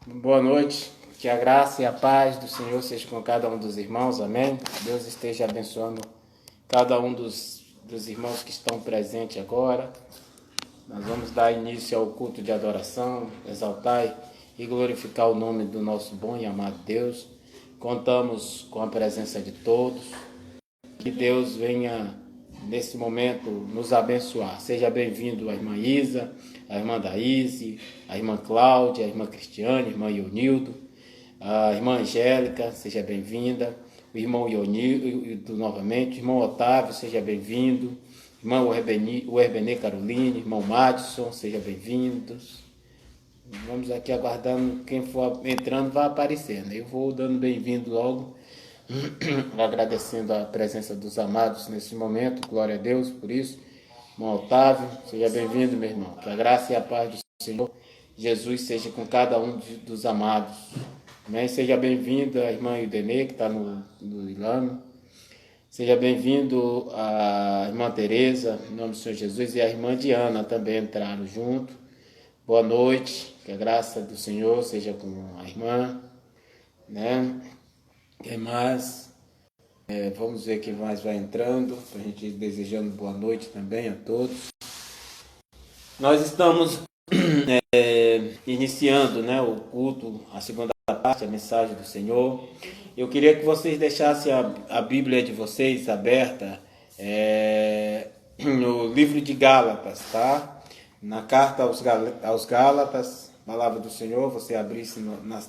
Boa noite, que a graça e a paz do Senhor seja com cada um dos irmãos, amém? Deus esteja abençoando cada um dos irmãos que estão presentes agora. Nós vamos dar início ao culto de adoração, exaltar e glorificar o nome do nosso bom e amado Deus. Contamos com a presença de todos, que Deus venha nesse momento nos abençoar. Seja bem-vindo a irmã Isa, a irmã Daíse, a irmã Cláudia, a irmã Cristiane, a irmã Ionildo, a irmã Angélica, seja bem-vinda, o irmão Ionildo novamente, o irmão Otávio, seja bem-vindo, irmão Herbenê Caroline, irmão Madison, seja bem-vindos. Vamos aqui aguardando, quem for entrando vai aparecendo. Eu vou dando bem-vindo logo, agradecendo a presença dos amados nesse momento, glória a Deus por isso. Irmão Otávio, seja bem-vindo, meu irmão. Que a graça e a paz do Senhor Jesus seja com cada um dos amados. Amém? Seja bem-vindo a irmã Ildenê, que está no Ilano. Seja bem-vindo a irmã Tereza, em nome do Senhor Jesus, e a irmã Diana também entraram junto. Boa noite, que a graça do Senhor seja com a irmã, né? Quem mais? Vamos ver quem mais vai entrando, a gente desejando boa noite também a todos. Nós estamos iniciando, né, o culto, a segunda parte, a mensagem do Senhor. Eu queria que vocês deixassem a Bíblia de vocês aberta no livro de Gálatas, tá? Na carta aos Gálatas, palavra do Senhor, você abrisse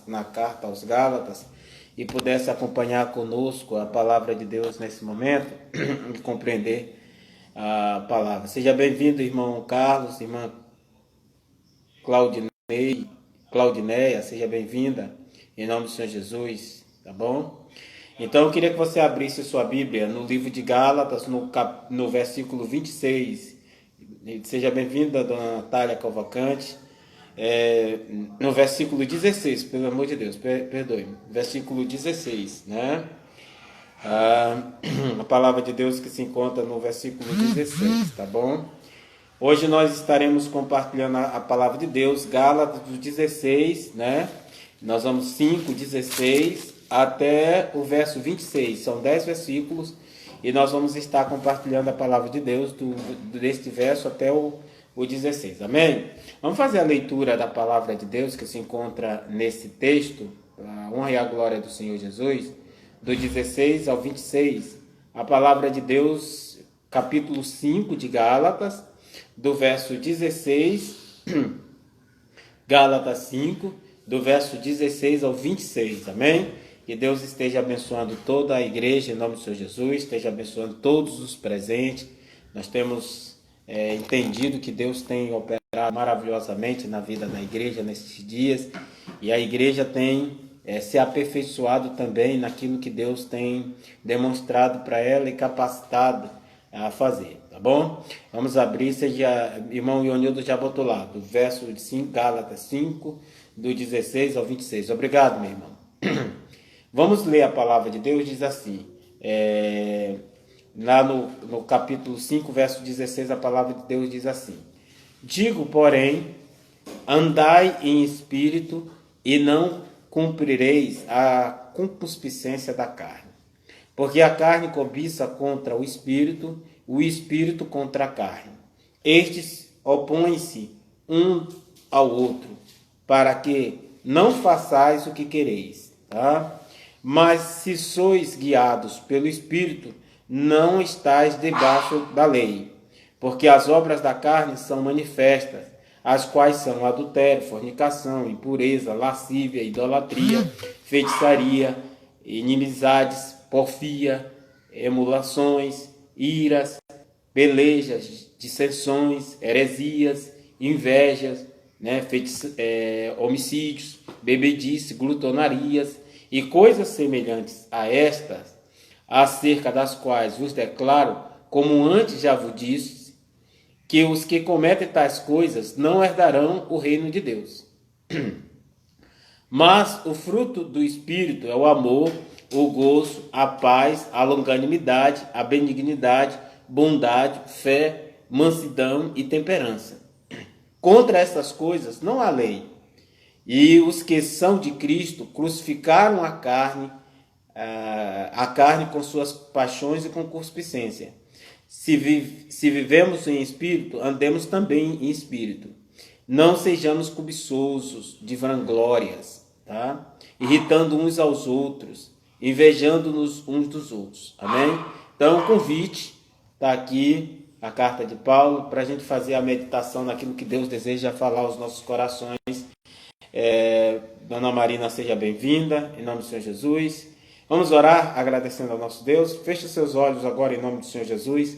na carta aos Gálatas e pudesse acompanhar conosco a palavra de Deus nesse momento e compreender a palavra. Seja bem-vindo, irmão Carlos, irmã Claudineia, seja bem-vinda, em nome do Senhor Jesus, tá bom? Então eu queria que você abrisse sua Bíblia no livro de Gálatas, no versículo 26. Seja bem-vinda, dona Natália Cavalcante. No versículo 16, pelo amor de Deus, perdoe-me. Versículo 16, né? A palavra de Deus que se encontra no versículo 16, tá bom? Hoje nós estaremos compartilhando a palavra de Deus, Gálatas 16, né? Nós vamos 5:16 até o verso 26, são 10 versículos, e nós vamos estar compartilhando a palavra de Deus deste verso até o 16, amém? Vamos fazer a leitura da palavra de Deus que se encontra nesse texto, a honra e a glória do Senhor Jesus, do 16 ao 26, a palavra de Deus, capítulo 5 de Gálatas, do verso 16, Gálatas 5, do verso 16 ao 26, amém? Que Deus esteja abençoando toda a igreja, em nome do Senhor Jesus, esteja abençoando todos os presentes. Nós temos entendido que Deus tem operado maravilhosamente na vida da igreja nesses dias, e a igreja tem se aperfeiçoado também naquilo que Deus tem demonstrado para ela e capacitado a fazer, tá bom? Vamos abrir, irmão Ionildo já botou lá, do verso de 5, Gálatas 5, do 16 ao 26. Obrigado, meu irmão. Vamos ler a palavra de Deus, diz assim, lá no capítulo 5, verso 16, a palavra de Deus diz assim: digo, porém, andai em espírito e não cumprireis a concupiscência da carne. Porque a carne cobiça contra o espírito contra a carne. Estes opõem-se um ao outro, para que não façais o que quereis, tá? Mas se sois guiados pelo Espírito, não estáis debaixo da lei. Porque as obras da carne são manifestas, as quais são adultério, fornicação, impureza, lascívia, idolatria, feitiçaria, inimizades, porfia, emulações, iras, pelejas, dissensões, heresias, invejas, né, homicídios, bebedice, glutonarias e coisas semelhantes a estas, acerca das quais vos declaro, como antes já vos disse, que os que cometem tais coisas não herdarão o reino de Deus. Mas o fruto do Espírito é o amor, o gozo, a paz, a longanimidade, a benignidade, bondade, fé, mansidão e temperança. Contra essas coisas não há lei. E os que são de Cristo crucificaram a carne com suas paixões e concupiscência. Se vivemos em espírito, andemos também em espírito. Não sejamos cobiçosos de vanglórias, tá? Irritando uns aos outros, invejando-nos uns dos outros. Amém? Então, o convite está aqui, a carta de Paulo, para a gente fazer a meditação naquilo que Deus deseja falar aos nossos corações. Dona Marina, seja bem-vinda, em nome do Senhor Jesus. Vamos orar agradecendo ao nosso Deus. Feche seus olhos agora em nome do Senhor Jesus.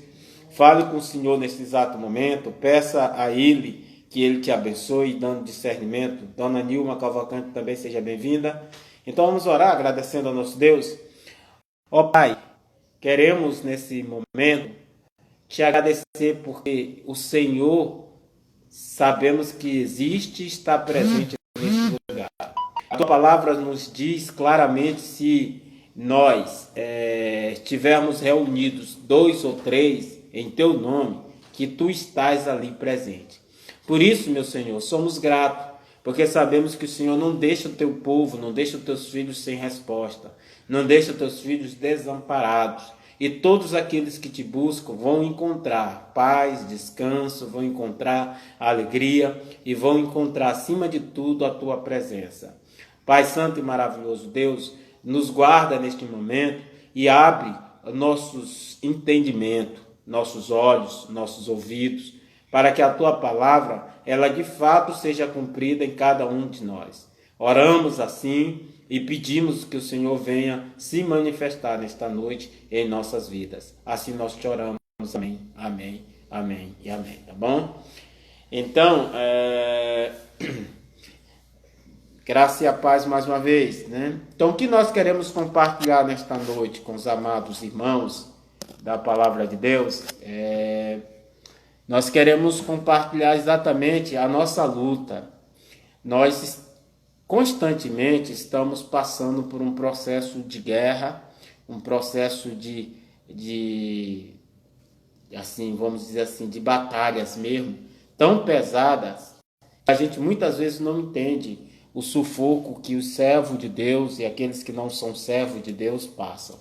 Fale com o Senhor nesse exato momento. Peça a Ele que Ele te abençoe, dando discernimento. Dona Nilma Cavalcante também seja bem-vinda. Então vamos orar agradecendo ao nosso Deus. Ó Pai, queremos nesse momento te agradecer porque o Senhor sabemos que existe e está presente nesse lugar. A tua palavra nos diz claramente se nós estivermos reunidos 2 ou 3 em teu nome, que tu estás ali presente. Por isso, meu Senhor, somos gratos, porque sabemos que o Senhor não deixa o teu povo, não deixa os teus filhos sem resposta, não deixa os teus filhos desamparados. E todos aqueles que te buscam vão encontrar paz, descanso, vão encontrar alegria e vão encontrar, acima de tudo, a tua presença. Pai Santo e maravilhoso Deus, nos guarda neste momento e abre nossos entendimentos, nossos olhos, nossos ouvidos, para que a tua palavra, ela de fato seja cumprida em cada um de nós. Oramos assim e pedimos que o Senhor venha se manifestar nesta noite em nossas vidas. Assim nós te oramos. Amém, amém, amém e amém. Tá bom? Então, graça e a paz mais uma vez, né? Então, o que nós queremos compartilhar nesta noite com os amados irmãos da palavra de Deus nós queremos compartilhar exatamente a nossa luta. Nós constantemente estamos passando por um processo de guerra, um processo assim, vamos dizer assim, de batalhas mesmo, tão pesadas, que a gente muitas vezes não entende o sufoco que o servo de Deus e aqueles que não são servos de Deus passam,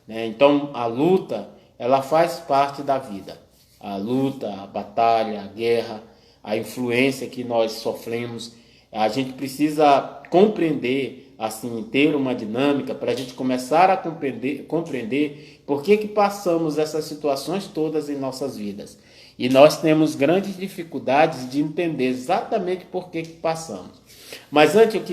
né? Então, a luta, ela faz parte da vida. A luta, a batalha, a guerra, a influência que nós sofremos, a gente precisa compreender, assim, ter uma dinâmica para a gente começar a compreender por que passamos essas situações todas em nossas vidas. E nós temos grandes dificuldades de entender exatamente por que passamos. Mas antes eu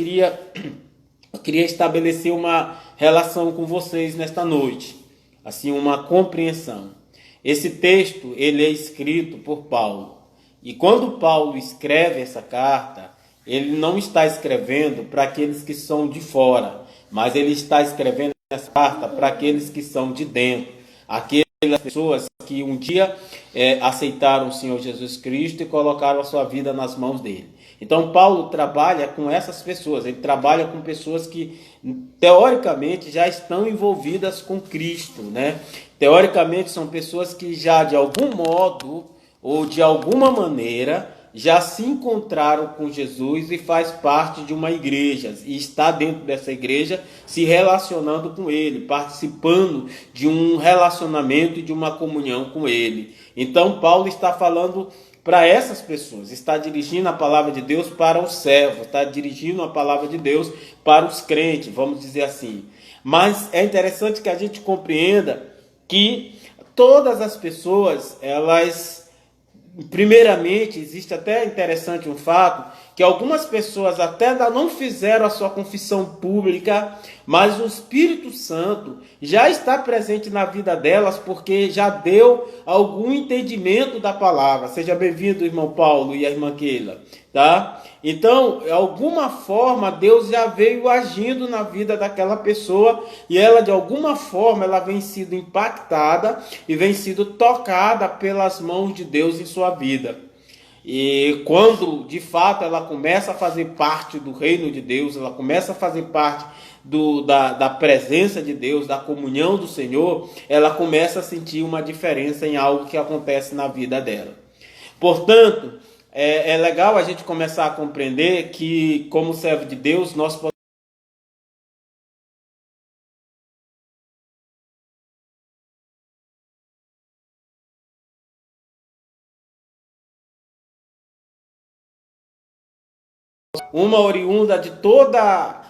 queria estabelecer uma relação com vocês nesta noite, assim, uma compreensão. Esse texto, ele é escrito por Paulo. E quando Paulo escreve essa carta, ele não está escrevendo para aqueles que são de fora, mas ele está escrevendo essa carta para aqueles que são de dentro, aquelas pessoas que um dia aceitaram o Senhor Jesus Cristo e colocaram a sua vida nas mãos dele. Então Paulo trabalha com essas pessoas, ele trabalha com pessoas que teoricamente já estão envolvidas com Cristo, né? Teoricamente são pessoas que já de algum modo ou de alguma maneira já se encontraram com Jesus e faz parte de uma igreja e está dentro dessa igreja se relacionando com ele, participando de um relacionamento e de uma comunhão com ele. Então Paulo está falando para essas pessoas, está dirigindo a palavra de Deus para os servos, está dirigindo a palavra de Deus para os crentes, vamos dizer assim. Mas é interessante que a gente compreenda que todas as pessoas, elas, primeiramente, existe até interessante um fato, que algumas pessoas até ainda não fizeram a sua confissão pública, mas o Espírito Santo já está presente na vida delas, porque já deu algum entendimento da palavra. Seja bem-vindo, irmão Paulo e a irmã Keila, tá? Então, de alguma forma, Deus já veio agindo na vida daquela pessoa e ela, de alguma forma, ela vem sido impactada e vem sido tocada pelas mãos de Deus em sua vida. E quando, de fato, ela começa a fazer parte do reino de Deus, ela começa a fazer parte da presença de Deus, da comunhão do Senhor, ela começa a sentir uma diferença em algo que acontece na vida dela. Portanto, é legal a gente começar a compreender que, como servo de Deus, nós podemos. Uma oriunda de toda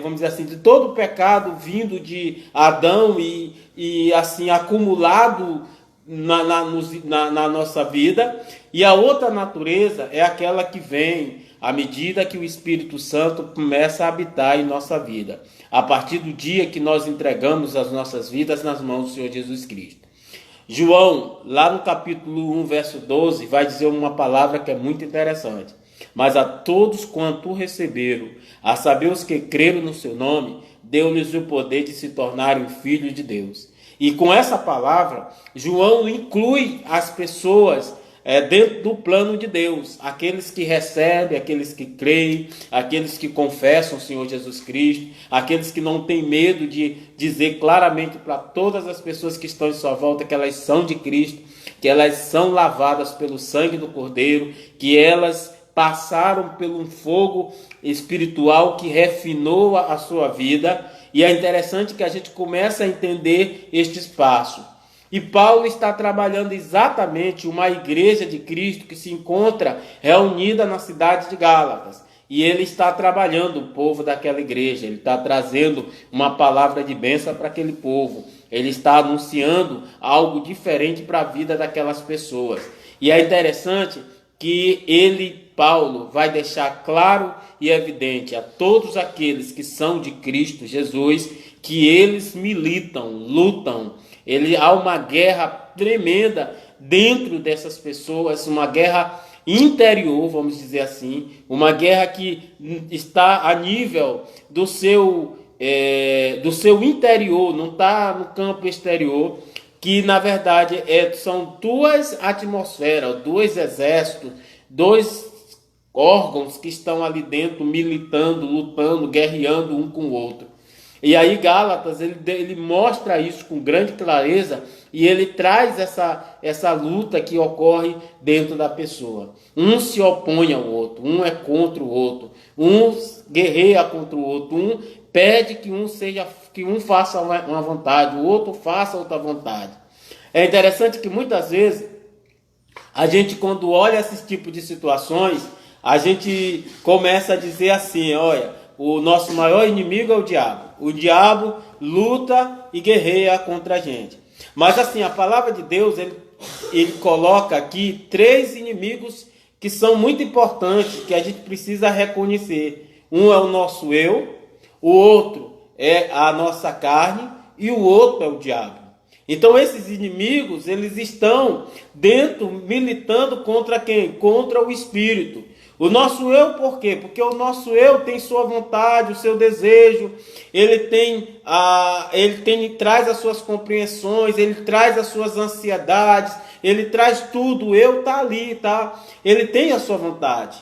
vamos dizer assim, de todo o pecado vindo de Adão e assim acumulado na nossa vida. E a outra natureza é aquela que vem à medida que o Espírito Santo começa a habitar em nossa vida, a partir do dia que nós entregamos as nossas vidas nas mãos do Senhor Jesus Cristo. João, lá no capítulo 1, verso 12, vai dizer uma palavra que é muito interessante. Mas a todos quanto receberam, a saber os que creram no seu nome, deu-lhes o poder de se tornarem filhos de Deus. E com essa palavra, João inclui as pessoas dentro do plano de Deus. Aqueles que recebem, aqueles que creem, aqueles que confessam o Senhor Jesus Cristo, aqueles que não têm medo de dizer claramente para todas as pessoas que estão em sua volta que elas são de Cristo, que elas são lavadas pelo sangue do Cordeiro, que elas passaram por um fogo espiritual que refinou a sua vida. E é interessante que a gente comece a entender este espaço. E Paulo está trabalhando exatamente uma igreja de Cristo que se encontra reunida na cidade de Gálatas. E ele está trabalhando o povo daquela igreja, ele está trazendo uma palavra de bênção para aquele povo. Ele está anunciando algo diferente para a vida daquelas pessoas. E é interessante que Paulo, vai deixar claro e evidente a todos aqueles que são de Cristo Jesus, que eles militam, lutam. Há uma guerra tremenda dentro dessas pessoas, uma guerra interior, vamos dizer assim, uma guerra que está a nível do seu interior, não está no campo exterior, que na verdade são duas atmosferas, dois exércitos, dois órgãos que estão ali dentro militando, lutando, guerreando um com o outro. E aí Gálatas, ele mostra isso com grande clareza e ele traz essa luta que ocorre dentro da pessoa. Um se opõe ao outro, um é contra o outro, um guerreia contra o outro, um pede que um faça uma vontade, o outro faça outra vontade. É interessante que muitas vezes a gente, quando olha esse tipo de situações, a gente começa a dizer assim: olha, o nosso maior inimigo é o diabo. O diabo luta e guerreia contra a gente. Mas assim, a palavra de Deus, ele coloca aqui 3 inimigos que são muito importantes, que a gente precisa reconhecer. Um é o nosso eu, o outro é a nossa carne e o outro é o diabo. Então esses inimigos, eles estão dentro, militando contra quem? Contra o Espírito. O nosso eu, por quê? Porque o nosso eu tem sua vontade, o seu desejo, ele traz as suas compreensões, ele traz as suas ansiedades, ele traz tudo, o eu está ali, tá? Ele tem a sua vontade.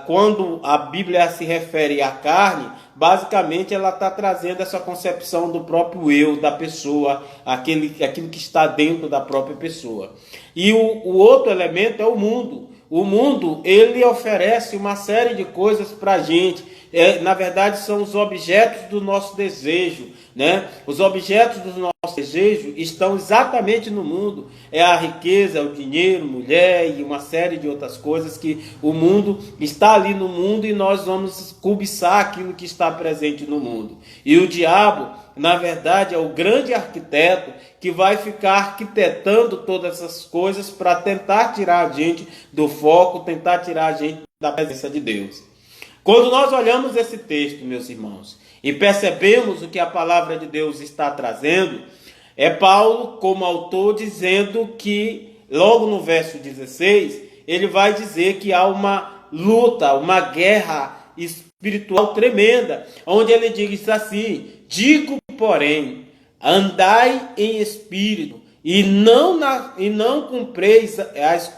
Quando a Bíblia se refere à carne, basicamente ela está trazendo essa concepção do próprio eu, da pessoa, aquilo que está dentro da própria pessoa. E o outro elemento é o mundo. O mundo, ele oferece uma série de coisas para a gente. Na verdade, são os objetos do nosso desejo, né? Os objetos do nosso desejo estão exatamente no mundo. É a riqueza, é o dinheiro, mulher e uma série de outras coisas que o mundo está ali no mundo e nós vamos cobiçar aquilo que está presente no mundo. E o diabo, na verdade, é o grande arquiteto que vai ficar arquitetando todas essas coisas para tentar tirar a gente do foco, tentar tirar a gente da presença de Deus. Quando nós olhamos esse texto, meus irmãos, e percebemos o que a palavra de Deus está trazendo, é Paulo, como autor, dizendo que, logo no verso 16, ele vai dizer que há uma luta, uma guerra espiritual tremenda, onde ele diz assim: digo, porém, andai em espírito, e não cumpreis as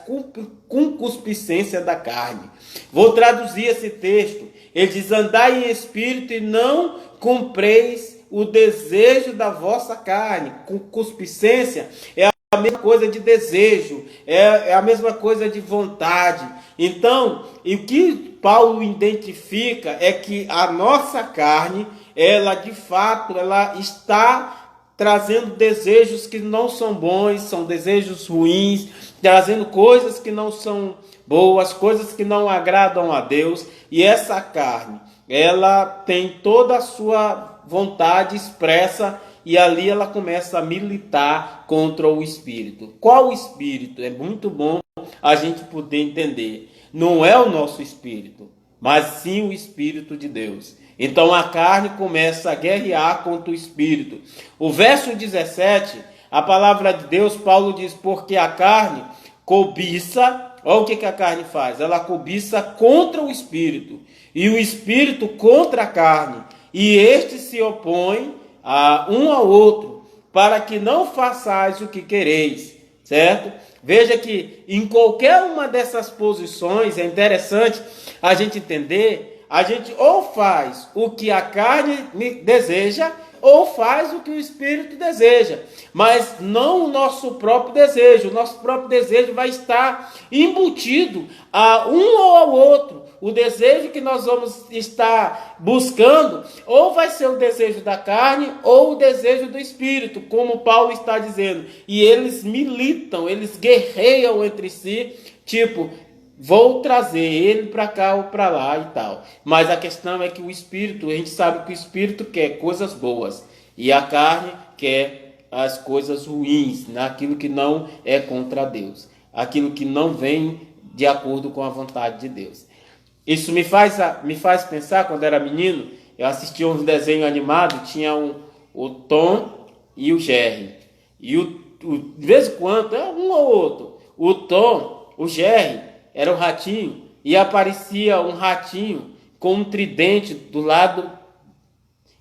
concupiscências da carne. Vou traduzir esse texto. Ele diz: andai em espírito e não cumpreis o desejo da vossa carne. Concupiscência é a mesma coisa de desejo, é a mesma coisa de vontade. Então, o que Paulo identifica é que a nossa carne, ela de fato, ela está trazendo desejos que não são bons, são desejos ruins, trazendo coisas que não são boas, coisas que não agradam a Deus. E essa carne, ela tem toda a sua vontade expressa e ali ela começa a militar contra o espírito. Qual o espírito? É muito bom a gente poder entender. Não é o nosso espírito, mas sim o Espírito de Deus. Então a carne começa a guerrear contra o espírito. O verso 17, a palavra de Deus, Paulo diz, porque a carne cobiça. Olha o que a carne faz, ela cobiça contra o espírito, e o espírito contra a carne, e estes se opõem a um ao outro, para que não façais o que quereis, certo? Veja que em qualquer uma dessas posições, é interessante a gente entender, a gente ou faz o que a carne deseja, ou faz o que o Espírito deseja, mas não o nosso próprio desejo. O nosso próprio desejo vai estar embutido a um ou ao outro. O desejo que nós vamos estar buscando, ou vai ser o desejo da carne, ou o desejo do Espírito, como Paulo está dizendo. E eles militam, eles guerreiam entre si, tipo, vou trazer ele para cá ou para lá e tal. Mas a questão é que o Espírito, a gente sabe que o Espírito quer coisas boas e a carne quer as coisas ruins, naquilo que não é contra Deus, aquilo que não vem de acordo com a vontade de Deus. Isso me faz pensar, quando era menino, eu assistia um desenho animado, tinha o Tom e o Jerry. E de vez em quando, um ou outro, o Tom, o Jerry, era um ratinho, e aparecia um ratinho com um tridente do lado,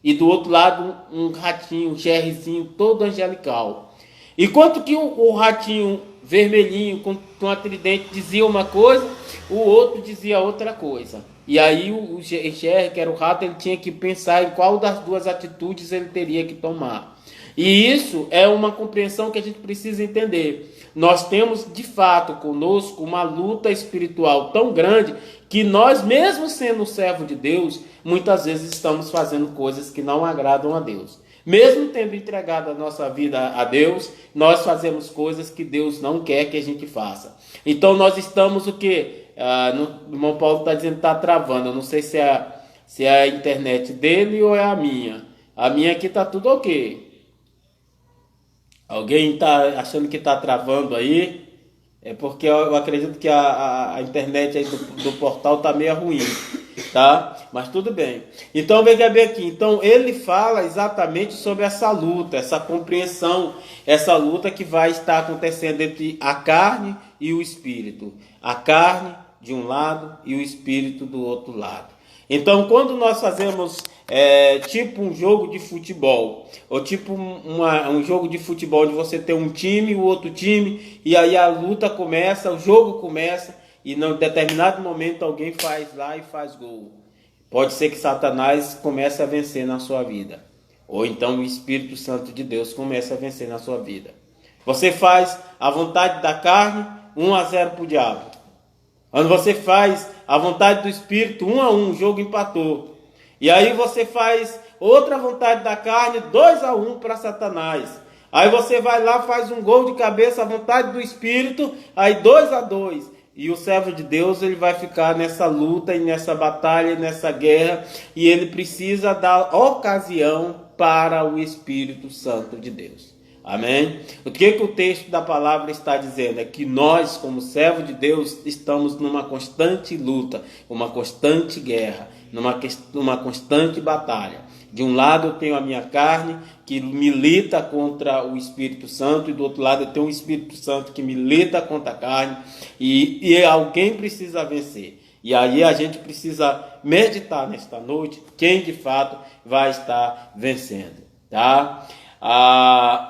e do outro lado um ratinho, um Jerryzinho todo angelical. Enquanto que o ratinho vermelhinho com a tridente dizia uma coisa, o outro dizia outra coisa. E aí o Jerry, que era o rato, ele tinha que pensar em qual das duas atitudes ele teria que tomar. E isso é uma compreensão que a gente precisa entender. Nós temos de fato conosco uma luta espiritual tão grande que nós, mesmo sendo servo de Deus, muitas vezes estamos fazendo coisas que não agradam a Deus. Mesmo tendo entregado a nossa vida a Deus, nós fazemos coisas que Deus não quer que a gente faça. Então nós estamos o quê? O irmão Paulo está dizendo que está travando. Eu não sei se é a internet dele ou é a minha. A minha aqui está tudo ok. Alguém está achando que está travando aí? É porque eu acredito que a internet aí do portal está meio ruim, tá? Mas tudo bem. Então veja bem aqui. Então ele fala exatamente sobre essa luta, essa compreensão, essa luta que vai estar acontecendo entre a carne e o espírito. A carne de um lado e o espírito do outro lado. Então, quando nós fazemos tipo um jogo de futebol, ou tipo um jogo de futebol onde você tem um time e o outro time, e aí a luta começa, o jogo começa, e em determinado momento alguém faz lá e faz gol. Pode ser que Satanás comece a vencer na sua vida, ou então o Espírito Santo de Deus comece a vencer na sua vida. Você faz a vontade da carne, 1-0 para o diabo. Quando você faz a vontade do Espírito, 1-1, o jogo empatou. E aí você faz outra vontade da carne, 2-1 para Satanás. Aí você vai lá, faz um gol de cabeça, a vontade do Espírito, aí 2-2. E o servo de Deus, ele vai ficar nessa luta, e nessa batalha, e nessa guerra, e ele precisa dar ocasião para o Espírito Santo de Deus. Amém? O que o texto da palavra está dizendo? É que nós, como servo de Deus, estamos numa constante luta, uma constante guerra, numa constante batalha. De um lado eu tenho a minha carne, que milita contra o Espírito Santo, e do outro lado eu tenho o Espírito Santo que milita contra a carne, e alguém precisa vencer. E aí a gente precisa meditar nesta noite quem de fato vai estar vencendo, tá?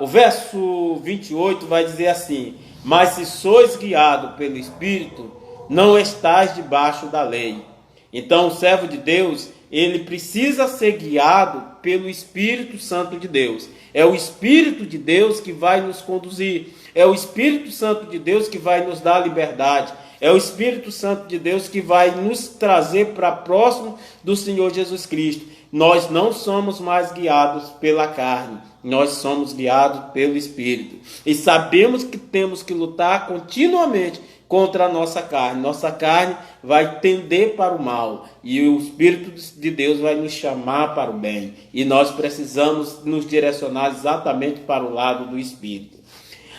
O verso 28 vai dizer assim: mas se sois guiados pelo Espírito, não estáis debaixo da lei. Então o servo de Deus, ele precisa ser guiado pelo Espírito Santo de Deus. É o Espírito de Deus que vai nos conduzir. É o Espírito Santo de Deus que vai nos dar liberdade. É o Espírito Santo de Deus que vai nos trazer para próximo do Senhor Jesus Cristo. Nós não somos mais guiados pela carne, nós somos guiados pelo Espírito. E sabemos que temos que lutar continuamente contra a nossa carne. Nossa carne vai tender para o mal e o Espírito de Deus vai nos chamar para o bem. E nós precisamos nos direcionar exatamente para o lado do Espírito.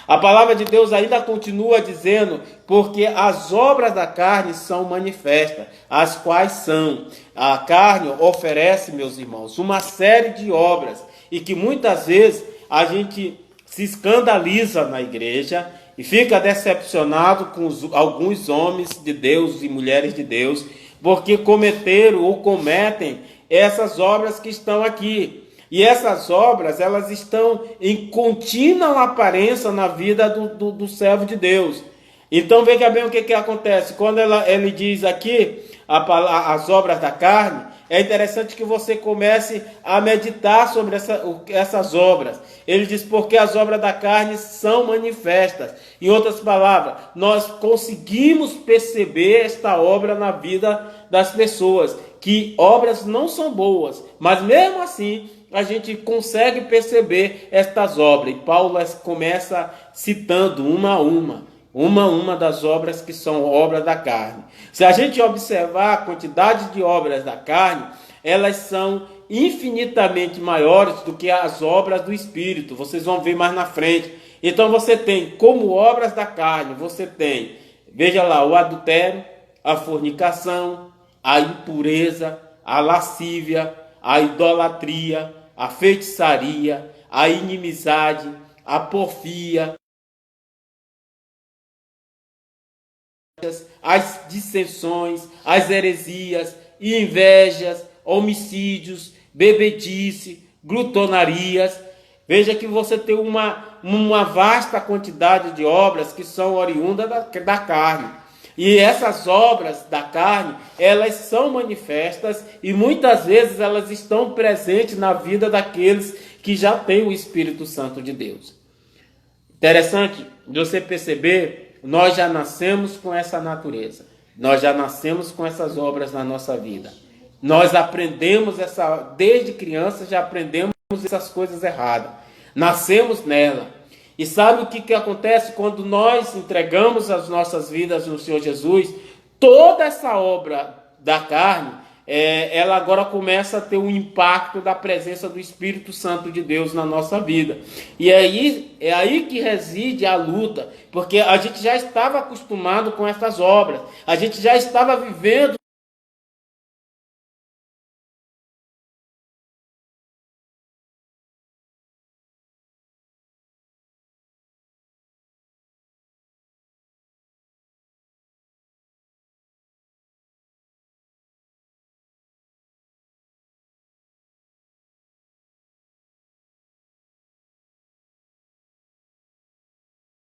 A palavra de Deus ainda continua dizendo, porque as obras da carne são manifestas, as quais são. A carne oferece, meus irmãos, uma série de obras e que muitas vezes a gente se escandaliza na igreja e fica decepcionado com alguns homens de Deus e mulheres de Deus, porque cometeram ou cometem essas obras que estão aqui. E essas obras, elas estão em contínua aparência na vida do servo de Deus. Então veja bem o que acontece. Quando ele diz aqui as obras da carne, é interessante que você comece a meditar sobre essas obras. Ele diz, porque as obras da carne são manifestas. Em outras palavras, nós conseguimos perceber esta obra na vida das pessoas, que obras não são boas, mas mesmo assim a gente consegue perceber estas obras. E Paulo começa citando uma a uma das obras que são obras da carne. Se a gente observar a quantidade de obras da carne, elas são infinitamente maiores do que as obras do Espírito. Vocês vão ver mais na frente. Então você tem como obras da carne, você tem, veja lá, o adultério, a fornicação, a impureza, a lascívia, a idolatria, a feitiçaria, a inimizade, a porfia, as dissensões, as heresias, invejas, homicídios, bebedice, glutonarias. Veja que você tem uma vasta quantidade de obras que são oriundas da carne. E essas obras da carne, elas são manifestas e muitas vezes elas estão presentes na vida daqueles que já têm o Espírito Santo de Deus. Interessante de você perceber, nós já nascemos com essa natureza. Nós já nascemos com essas obras na nossa vida. Nós aprendemos desde criança já aprendemos essas coisas erradas. Nascemos nela. E sabe o que acontece quando nós entregamos as nossas vidas no Senhor Jesus? Toda essa obra da carne, ela agora começa a ter um impacto da presença do Espírito Santo de Deus na nossa vida. E é aí que reside a luta, porque a gente já estava acostumado com essas obras, a gente já estava vivendo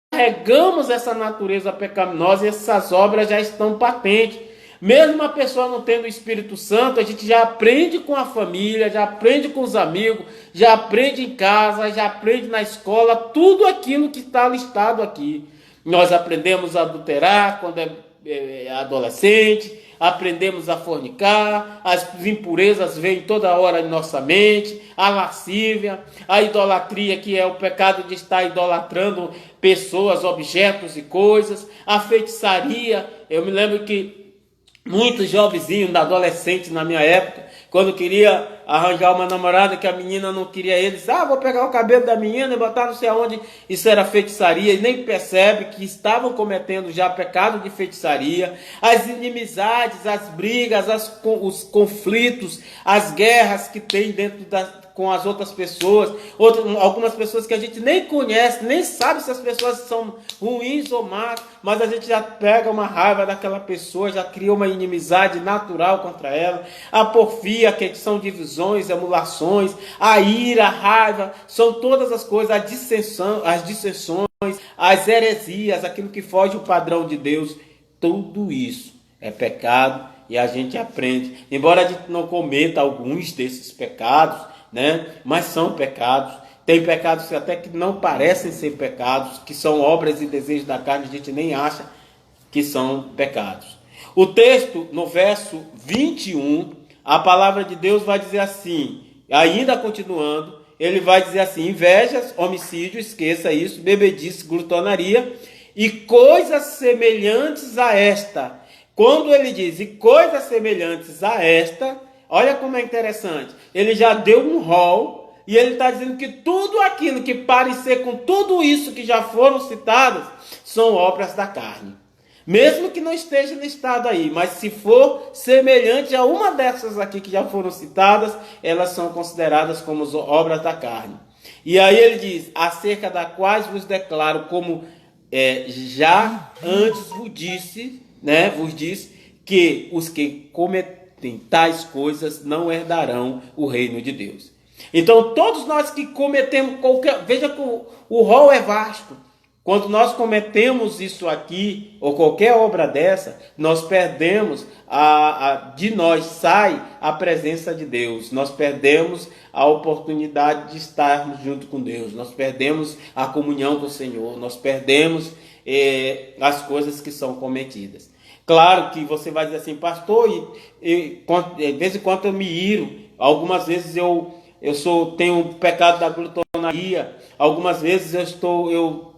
carregamos essa natureza pecaminosa e essas obras já estão patentes. Mesmo a pessoa não tendo o Espírito Santo, a gente já aprende com a família, já aprende com os amigos, já aprende em casa, já aprende na escola, tudo aquilo que está listado aqui. Nós aprendemos a adulterar quando é adolescente, aprendemos a fornicar, as impurezas vêm toda hora em nossa mente, a lascívia, a idolatria, que é o pecado de estar idolatrando pessoas, objetos e coisas, a feitiçaria. Eu me lembro que muitos jovenzinhos, adolescentes na minha época, quando queria arranjar uma namorada que a menina não queria eles, vou pegar o cabelo da menina e botar não sei aonde, isso era feitiçaria, e nem percebe que estavam cometendo já pecado de feitiçaria. As inimizades, as brigas, os conflitos, as guerras que tem dentro com as outras pessoas, algumas pessoas que a gente nem conhece, nem sabe se as pessoas são ruins ou más, mas a gente já pega uma raiva daquela pessoa, já cria uma inimizade natural contra ela. A porfia, que são divisões, emulações, a ira, a raiva, são todas as coisas, as dissensões, as heresias, aquilo que foge do padrão de Deus. Tudo isso é pecado e a gente aprende. Embora a gente não cometa alguns desses pecados, né? Mas são pecados. Tem pecados até que não parecem ser pecados, que são obras e desejos da carne, a gente nem acha que são pecados. O texto, no verso 21, a palavra de Deus vai dizer assim, ainda continuando, ele vai dizer assim: invejas, homicídio, esqueça isso, bebedice, glutonaria e coisas semelhantes a esta. Quando ele diz e coisas semelhantes a esta, olha como é interessante, ele já deu um rol e ele está dizendo que tudo aquilo que parecer com tudo isso que já foram citadas são obras da carne. Mesmo que não esteja listado aí, mas se for semelhante a uma dessas aqui que já foram citadas, elas são consideradas como obras da carne. E aí ele diz, acerca das quais vos declaro, como já antes vos disse, que os que cometem tais coisas não herdarão o reino de Deus. Então todos nós que cometemos qualquer... Veja que o rol é vasto. Quando nós cometemos isso aqui, ou qualquer obra dessa, nós perdemos, de nós sai a presença de Deus. Nós perdemos a oportunidade de estarmos junto com Deus. Nós perdemos a comunhão com o Senhor. Nós perdemos as coisas que são cometidas. Claro que você vai dizer assim, pastor, de vez em quando eu me iro. Algumas vezes eu tenho o pecado da glutonaria. Algumas vezes eu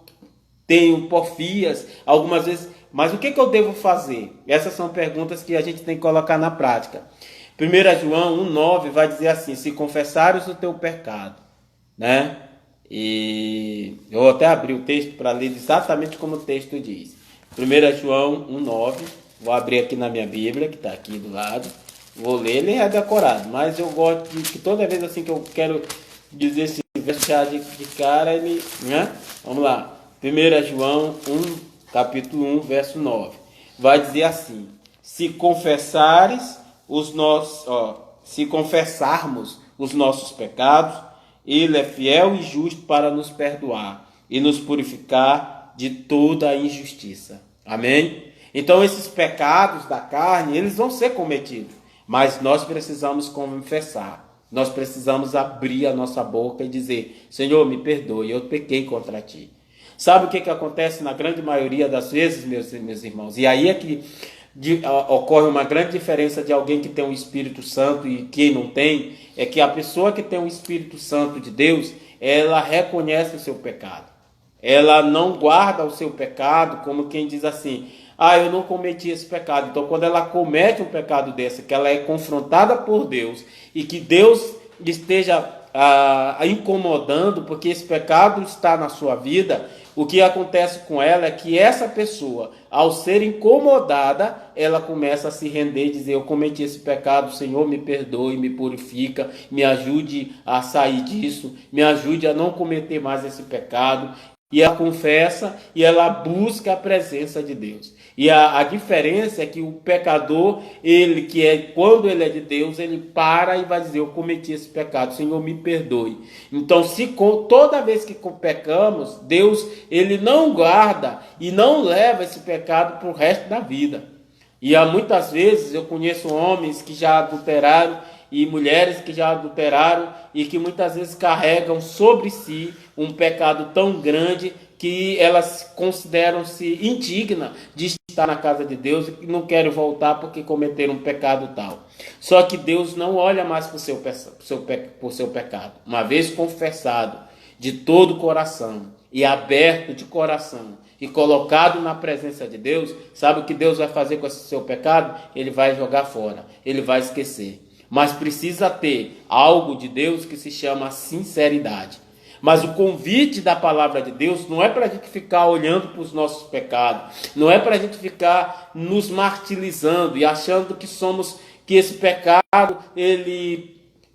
tenho porfias, algumas vezes... Mas o que eu devo fazer? Essas são perguntas que a gente tem que colocar na prática. 1 João 1,9 vai dizer assim, se confessares o teu pecado, né? E eu vou até abrir o texto para ler exatamente como o texto diz. 1 João 1,9, vou abrir aqui na minha Bíblia, que está aqui do lado. Vou ler, ele é decorado, mas eu gosto de que toda vez assim que eu quero dizer esse verso já de cara, ele... né? Vamos lá. 1 João 1, capítulo 1, verso 9. Vai dizer assim: se confessarmos os nossos pecados, ele é fiel e justo para nos perdoar e nos purificar de toda a injustiça. Amém? Então esses pecados da carne, eles vão ser cometidos, mas nós precisamos confessar. Nós precisamos abrir a nossa boca e dizer: Senhor, me perdoe, eu pequei contra ti. Sabe o que acontece na grande maioria das vezes, meus irmãos? E aí é que ocorre uma grande diferença de alguém que tem o Espírito Santo e quem não tem, é que a pessoa que tem o Espírito Santo de Deus, ela reconhece o seu pecado. Ela não guarda o seu pecado como quem diz assim, eu não cometi esse pecado. Então quando ela comete um pecado desse, que ela é confrontada por Deus e que Deus esteja incomodando, porque esse pecado está na sua vida, o que acontece com ela é que essa pessoa, ao ser incomodada, ela começa a se render e dizer: eu cometi esse pecado, Senhor, me perdoe, me purifica, me ajude a sair disso, me ajude a não cometer mais esse pecado. E ela confessa e ela busca a presença de Deus. E a diferença é que o pecador, quando ele é de Deus, ele para e vai dizer: eu cometi esse pecado, Senhor, me perdoe. Então, toda vez que pecamos, Deus, ele não guarda e não leva esse pecado para o resto da vida. E muitas vezes eu conheço homens que já adulteraram e mulheres que já adulteraram e que muitas vezes carregam sobre si um pecado tão grande que elas consideram-se indignas de estar na casa de Deus e não querem voltar porque cometeram um pecado tal. Só que Deus não olha mais por seu pecado. Uma vez confessado de todo o coração e aberto de coração e colocado na presença de Deus, sabe o que Deus vai fazer com esse seu pecado? Ele vai jogar fora, ele vai esquecer. Mas precisa ter algo de Deus que se chama sinceridade. Mas o convite da palavra de Deus não é para a gente ficar olhando para os nossos pecados, não é para a gente ficar nos martirizando e achando que esse pecado,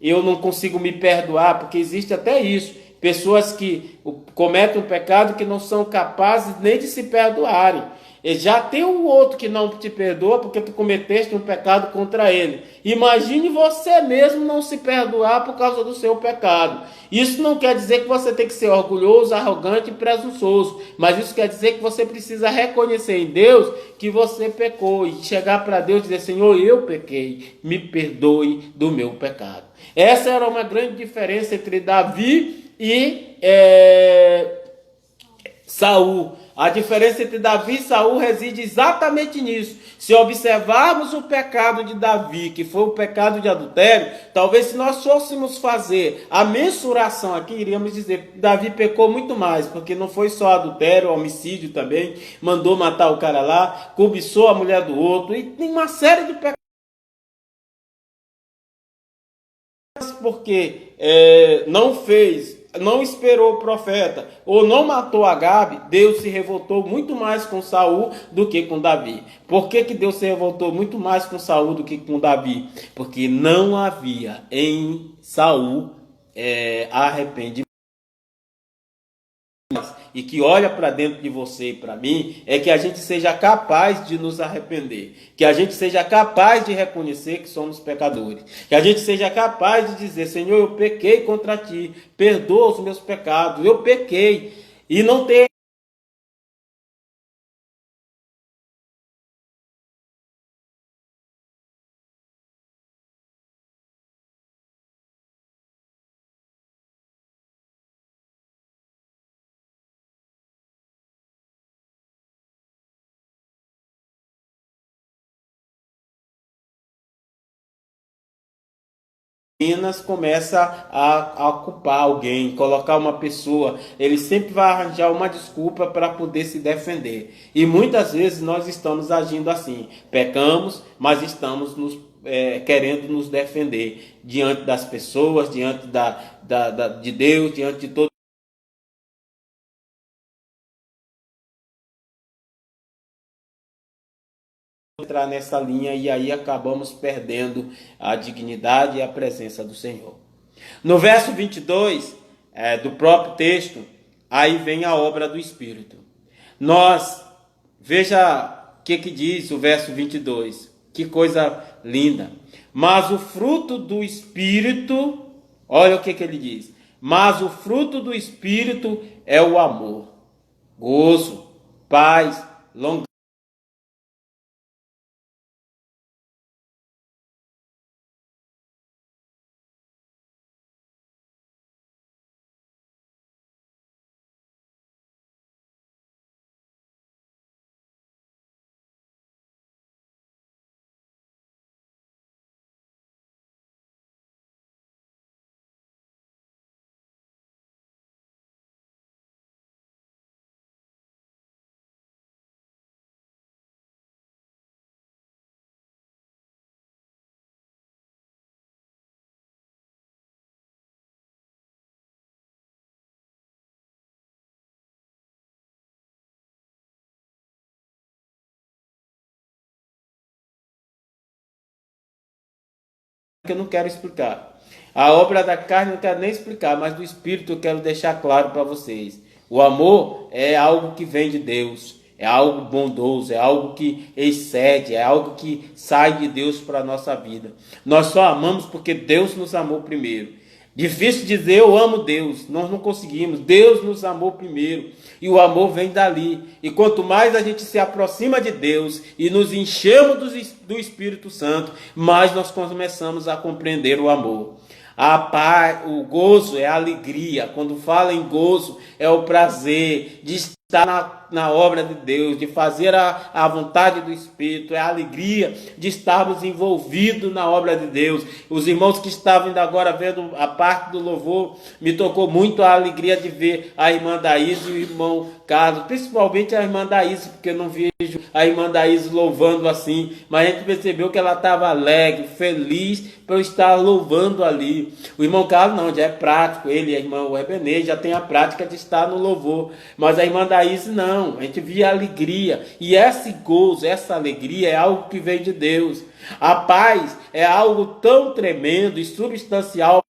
eu não consigo me perdoar, porque existe até isso. Pessoas que cometem um pecado que não são capazes nem de se perdoarem. E já tem o outro que não te perdoa porque tu cometeste um pecado contra ele. Imagine você mesmo não se perdoar por causa do seu pecado. Isso não quer dizer que você tem que ser orgulhoso, arrogante e presunçoso, mas isso quer dizer que você precisa reconhecer em Deus que você pecou e chegar para Deus e dizer: Senhor, eu pequei, me perdoe do meu pecado. Essa era uma grande diferença entre Davi e Saul. A diferença entre Davi e Saul reside exatamente nisso. Se observarmos o pecado de Davi, que foi o pecado de adultério, talvez se nós fôssemos fazer a mensuração aqui, iríamos dizer que Davi pecou muito mais, porque não foi só adultério, homicídio também, mandou matar o cara lá, cobiçou a mulher do outro, e tem uma série de pecados. Porque não fez, não esperou o profeta ou não matou Agabe, Deus se revoltou muito mais com Saul do que com Davi. Por que Deus se revoltou muito mais com Saul do que com Davi? Porque não havia em Saul arrependimento. E que olha para dentro de você e para mim, é que a gente seja capaz de nos arrepender, que a gente seja capaz de reconhecer que somos pecadores, que a gente seja capaz de dizer: Senhor, eu pequei contra ti, perdoa os meus pecados, eu pequei, e não ter apenas começa a culpar alguém, colocar uma pessoa, ele sempre vai arranjar uma desculpa para poder se defender. E muitas vezes nós estamos agindo assim, pecamos, mas estamos querendo nos defender diante das pessoas, diante de Deus, diante de todo. Entrar nessa linha e aí acabamos perdendo a dignidade e a presença do Senhor. No verso 22 do próprio texto, aí vem a obra do Espírito. Veja o que diz o verso 22, que coisa linda. Mas o fruto do Espírito, olha o que ele diz, mas o fruto do Espírito é o amor, gozo, paz, longânimo. Que eu não quero explicar. A obra da carne eu não quero nem explicar, mas do Espírito eu quero deixar claro para vocês. O amor é algo que vem de Deus, é algo bondoso, é algo que excede, é algo que sai de Deus para a nossa vida. Nós só amamos porque Deus nos amou primeiro. Difícil dizer eu amo Deus, nós não conseguimos. Deus nos amou primeiro e o amor vem dali. E quanto mais a gente se aproxima de Deus e nos enchemos do Espírito Santo, mais nós começamos a compreender o amor. A paz, o gozo é a alegria. Quando fala em gozo, é o prazer de estar na obra de Deus, de fazer a vontade do Espírito, é a alegria de estarmos envolvidos na obra de Deus. Os irmãos que estavam ainda agora vendo a parte do louvor, me tocou muito a alegria de ver a irmã Daís e o irmão Carlos, principalmente a irmã Daís, porque eu não vejo a irmã Daís louvando assim, mas a gente percebeu que ela estava alegre, feliz por estar louvando ali. O irmão Carlos não, já é prático, ele e a irmã Ebenê já tem a prática de estar no louvor, mas a irmã Daís não. A gente via alegria, e esse gozo, essa alegria é algo que vem de Deus. A paz é algo tão tremendo e substancial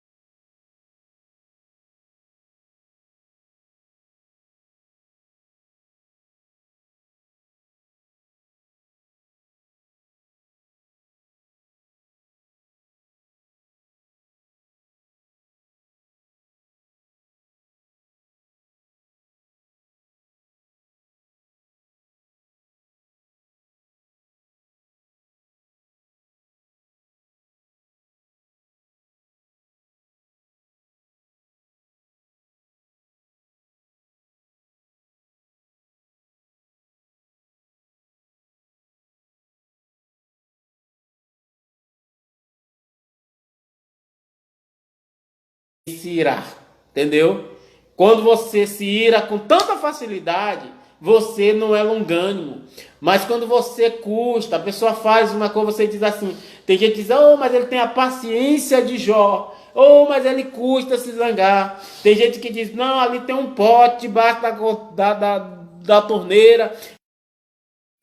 se irar, entendeu? Quando você se ira com tanta facilidade, você não é longânimo. Mas quando você custa, a pessoa faz uma coisa, você diz assim, tem gente que diz, oh, mas ele tem a paciência de Jó. Oh, mas ele custa se zangar. Tem gente que diz, não, ali tem um pote debaixo da torneira,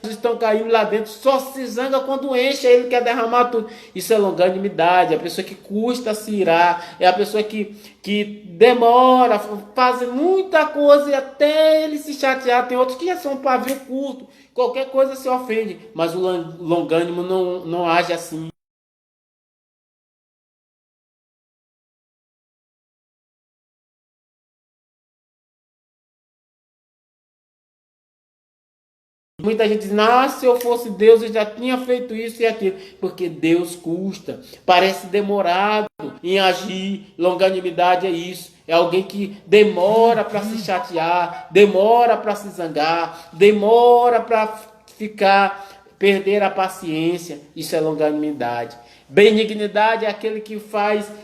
estão caindo lá dentro, só se zanga quando enche, aí ele quer derramar tudo. Isso é longanimidade. A pessoa que custa se irar, é a pessoa que demora, faz muita coisa e até ele se chatear. Tem outros que já são pavio curto, qualquer coisa se ofende, mas o longânimo não age assim. Muita gente diz, se eu fosse Deus, eu já tinha feito isso e aquilo. Porque Deus custa. Parece demorado em agir. Longanimidade é isso. É alguém que demora para se chatear, demora para se zangar, demora para perder a paciência. Isso é longanimidade. Benignidade é aquele que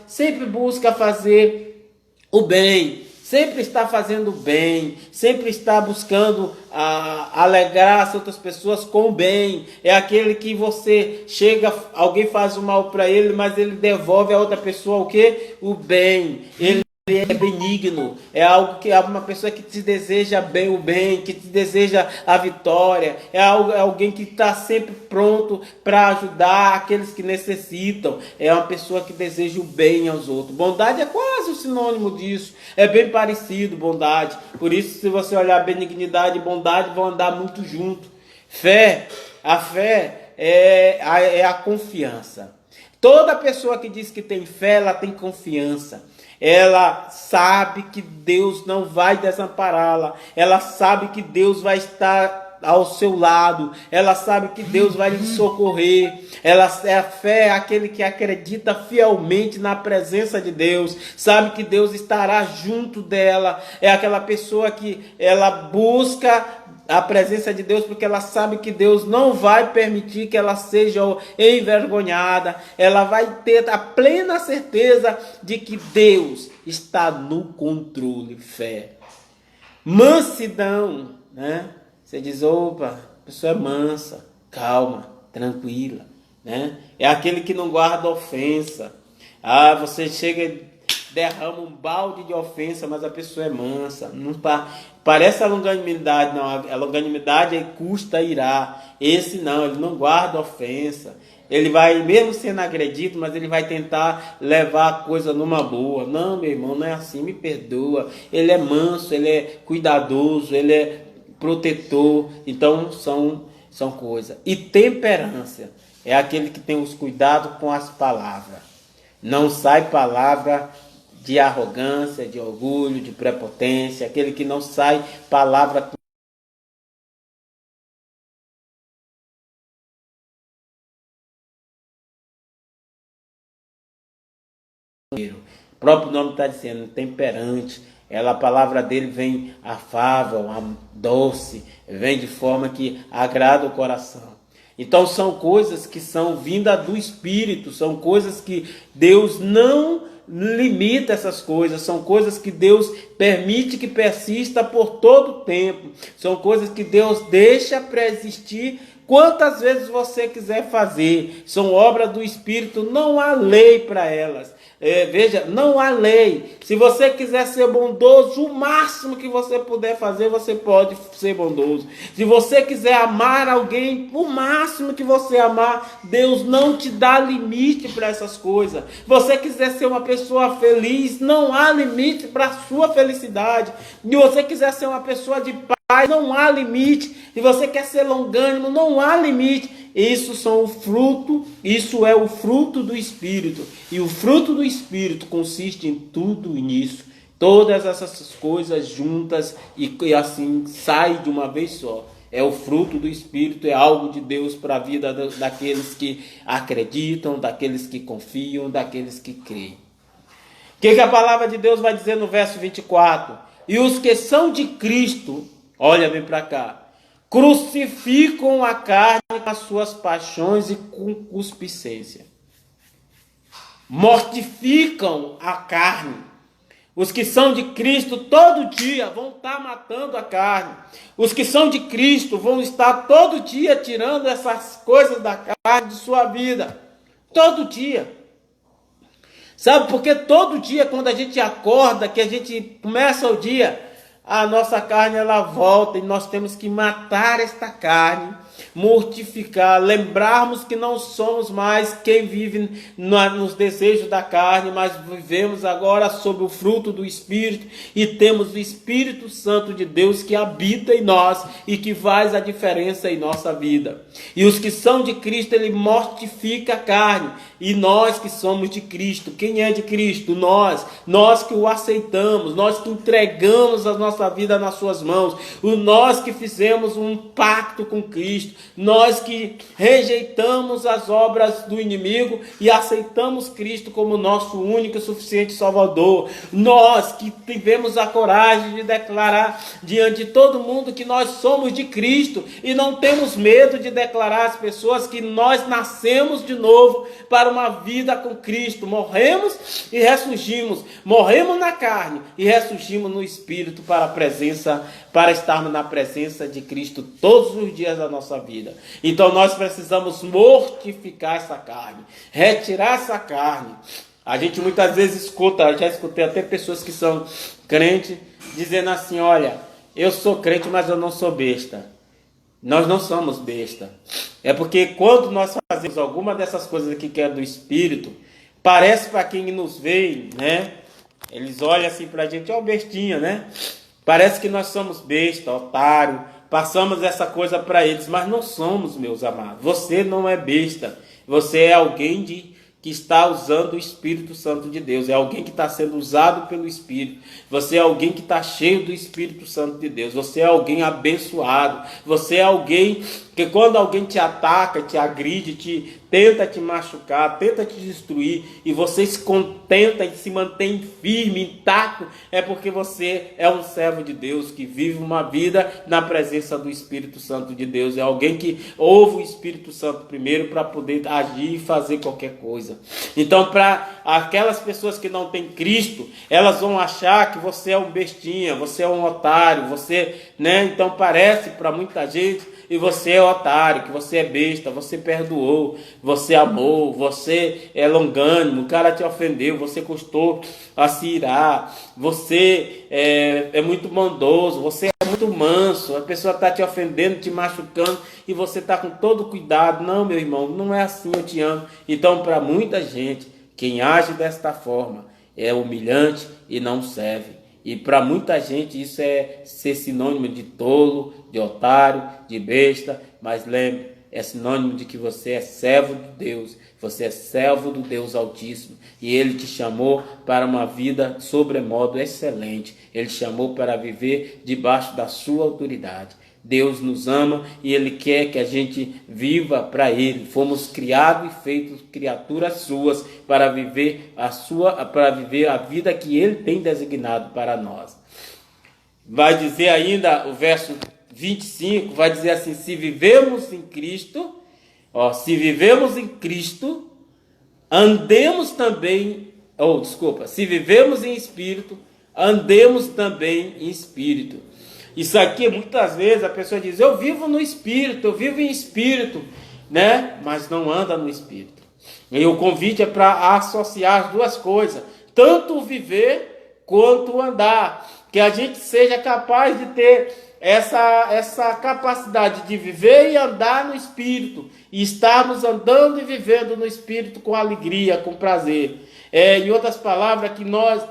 sempre busca fazer o bem. Sempre está fazendo bem, sempre está buscando alegrar as outras pessoas com o bem. É aquele que você chega, alguém faz o mal para ele, mas ele devolve a outra pessoa o quê? O bem. Ele é benigno, é algo que é uma pessoa que te deseja bem o bem, que te deseja a vitória, é alguém que está sempre pronto para ajudar aqueles que necessitam, é uma pessoa que deseja o bem aos outros. Bondade é quase o sinônimo disso, é bem parecido, bondade. Por isso, se você olhar benignidade e bondade, vão andar muito junto. A fé é a confiança. Toda pessoa que diz que tem fé, ela tem confiança. Ela sabe que Deus não vai desampará-la. Ela sabe que Deus vai estar ao seu lado. Ela sabe que Deus vai lhe socorrer. A fé é aquele que acredita fielmente na presença de Deus. Sabe que Deus estará junto dela. É aquela pessoa que ela busca a presença de Deus, porque ela sabe que Deus não vai permitir que ela seja envergonhada. Ela vai ter a plena certeza de que Deus está no controle. Fé. Mansidão, né? Você diz, opa, a pessoa é mansa, calma, tranquila, né? É aquele que não guarda ofensa. Você chega, derrama um balde de ofensa, mas a pessoa é mansa. Não parece a longanimidade, não. A longanimidade custa irar. Esse não, ele não guarda ofensa. Ele vai, mesmo sendo agredido, mas ele vai tentar levar a coisa numa boa. Não, meu irmão, não é assim, me perdoa. Ele é manso, ele é cuidadoso, ele é protetor. Então, são coisas. E temperança é aquele que tem os cuidados com as palavras. Não sai palavra de arrogância, de orgulho, de prepotência, aquele que não sai palavra. O próprio nome está dizendo, temperante. A palavra dele vem afável, doce, vem de forma que agrada o coração. Então são coisas que são vindas do Espírito, são coisas que Deus não limita essas coisas, são coisas que Deus permite que persista por todo o tempo, são coisas que Deus deixa para existir quantas vezes você quiser fazer, são obras do Espírito, não há lei para elas. Veja, não há lei. Se você quiser ser bondoso, o máximo que você puder fazer, você pode ser bondoso. Se você quiser amar alguém, o máximo que você amar, Deus não te dá limite para essas coisas. Se você quiser ser uma pessoa feliz, não há limite para a sua felicidade. Se você quiser ser uma pessoa de paz, não há limite. Se você quer ser longânimo, não há limite. Isso é o fruto do Espírito. E o fruto do Espírito consiste em tudo nisso. Todas essas coisas juntas e assim sai de uma vez só. É o fruto do Espírito, é algo de Deus para a vida daqueles que acreditam, daqueles que confiam, daqueles que creem. O que a palavra de Deus vai dizer no verso 24? E os que são de Cristo, olha bem para cá, crucificam a carne com as suas paixões e concupiscência. Mortificam a carne. Os que são de Cristo todo dia vão estar matando a carne. Os que são de Cristo vão estar todo dia tirando essas coisas da carne de sua vida. Todo dia. Sabe, porque todo dia quando a gente acorda, que a gente começa o dia, a nossa carne ela volta e nós temos que matar esta carne, mortificar, lembrarmos que não somos mais quem vive nos desejos da carne, mas vivemos agora sob o fruto do Espírito e temos o Espírito Santo de Deus que habita em nós e que faz a diferença em nossa vida. E os que são de Cristo, ele mortifica a carne. E nós que somos de Cristo, quem é de Cristo? Nós que o aceitamos, nós que entregamos a nossa vida nas suas mãos, nós que fizemos um pacto com Cristo, nós que rejeitamos as obras do inimigo e aceitamos Cristo como nosso único e suficiente Salvador, nós que tivemos a coragem de declarar diante de todo mundo que nós somos de Cristo e não temos medo de declarar às pessoas que nós nascemos de novo para uma vida com Cristo, morremos e ressurgimos, morremos na carne e ressurgimos no Espírito para estarmos na presença de Cristo todos os dias da nossa vida. Então nós precisamos mortificar essa carne, retirar essa carne. A gente muitas vezes escuta, já escutei até pessoas que são crentes dizendo assim: olha, eu sou crente, mas eu não sou besta. Nós não somos besta. É porque quando nós fazemos alguma dessas coisas aqui que é do Espírito, parece para quem nos vê, né? Eles olham assim para a gente, ó, bestinha, né? Parece que nós somos besta, otário, passamos essa coisa para eles, mas não somos, meus amados. Você não é besta, você é alguém que está usando o Espírito Santo de Deus, é alguém que está sendo usado pelo Espírito, você é alguém que está cheio do Espírito Santo de Deus, você é alguém abençoado, você é alguém que quando alguém te ataca, te agride, tenta te machucar, tenta te destruir, e você se contenta e se mantém firme, intacto, é porque você é um servo de Deus, que vive uma vida na presença do Espírito Santo de Deus, é alguém que ouve o Espírito Santo primeiro para poder agir e fazer qualquer coisa. Então, para aquelas pessoas que não têm Cristo, elas vão achar que você é um bestinha, você é um otário, você, né? Então parece para muita gente, e você é otário, que você é besta, você perdoou, você amou, você é longânimo, o cara te ofendeu, você custou a se irar, você é muito bondoso, você é muito manso, a pessoa está te ofendendo, te machucando, e você está com todo cuidado. Não, meu irmão, não é assim, eu te amo. Então, para muita gente, quem age desta forma é humilhante e não serve. E para muita gente isso é ser sinônimo de tolo, de otário, de besta, mas lembre, é sinônimo de que você é servo de Deus, você é servo do Deus Altíssimo, e Ele te chamou para uma vida sobremodo excelente, Ele te chamou para viver debaixo da sua autoridade. Deus nos ama e Ele quer que a gente viva para Ele. Fomos criados e feitos criaturas suas para viver a vida que Ele tem designado para nós. Vai dizer ainda o verso 25, vai dizer assim: se vivemos em Cristo, andemos também, se vivemos em Espírito, andemos também em Espírito. Isso aqui, muitas vezes, a pessoa diz: eu vivo no Espírito, eu vivo em Espírito, né? Mas não anda no Espírito. E o convite é para associar as duas coisas, tanto o viver quanto o andar. Que a gente seja capaz de ter essa capacidade de viver e andar no Espírito, e estarmos andando e vivendo no Espírito com alegria, com prazer. Em outras palavras,